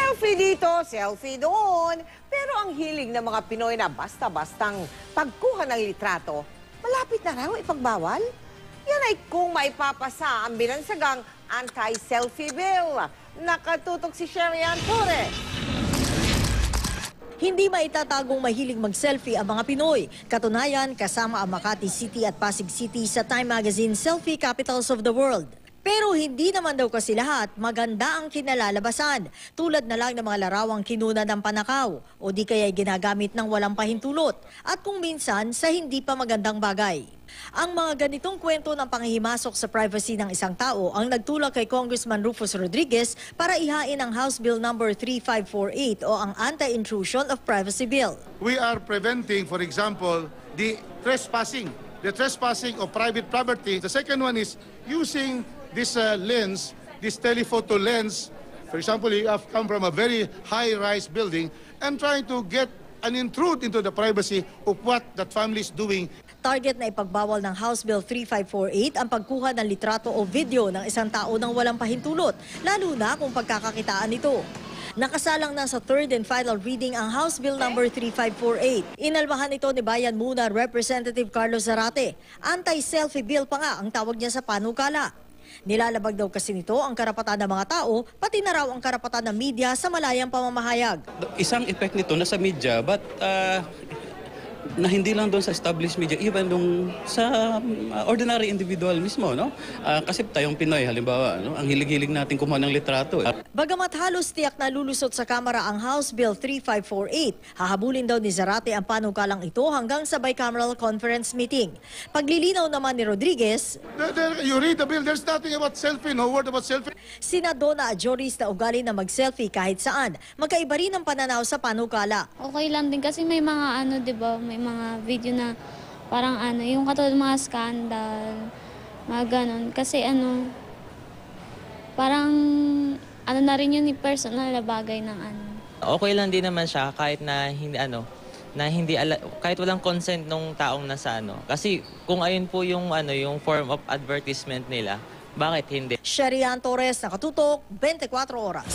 Selfie dito, selfie doon. Pero ang hiling ng mga Pinoy na basta-bastang pagkuha ng litrato, malapit na raw ipagbawal? Yan ay kung maipapasa ang binansagang anti-selfie bill. Nakatutok si Sherian Torres. Hindi maitatagong mahilig mag-selfie ang mga Pinoy. Katunayan, kasama ang Makati City at Pasig City sa Time Magazine Selfie Capitals of the World. Pero hindi naman daw kasi lahat maganda ang kinalalabasan. Tulad na lang ng mga larawang kinuna ng panakaw o di kaya ginagamit ng walang pahintulot at kung minsan sa hindi pa magandang bagay. Ang mga ganitong kwento ng panghihimasok sa privacy ng isang tao ang nagtulak kay Congressman Rufus Rodriguez para ihain ang House Bill No. 3548 o ang Anti-Intrusion of Privacy Bill. We are preventing, for example, the trespassing of private property. The second one is using this lens, this telephoto lens. For example, you have come from a very high-rise building and trying to get an intrude into the privacy of what that family is doing. Target na ipagbawal ng House Bill 3548 ang pagkuha ng litrato o video ng isang tao ng walang pahintulot, lalo na kung pagkakakitaan nito. Nakasalang na sa third and final reading ang House Bill No. 3548. Inalmahan ito ni Bayan Muna Representative Carlos Zarate. Anti-selfie bill pa nga ang tawag niya sa panukala. Nilalabag daw kasi nito ang karapatan ng mga tao, pati na raw ang karapatan ng media sa malayang pamamahayag. Isang effect nito nasa media, but na hindi lang doon sa established media, even doon sa ordinary individual mismo, no? Kasi tayong Pinoy, halimbawa, no? Ang hilig-hilig natin kumuha ng litrato. Bagamat halos tiyak na lulusot sa Kamara ang House Bill 3548, hahabulin daw ni Zarate ang panukalang ito hanggang sa bicameral conference meeting. Paglilinaw naman ni Rodriguez, You read the bill, there's nothing about selfie, no word about selfie. Sinadona Adjoris na ugali na mag-selfie kahit saan. Magkaiba rin ang pananaw sa panukala. Okay lang din kasi may mga ano, 'di ba? May mga video na parang ano, yung katulad mga scandal, mga ganon. Kasi ano, parang ano na rin yun, personal na bagay ng ano. Okay lang din naman siya kahit na hindi kahit walang consent nung taong nasa ano. Kasi kung ayun po yung yung form of advertisement nila, bakit hindi? Sherian Torres, Nakatutok, 24 Oras.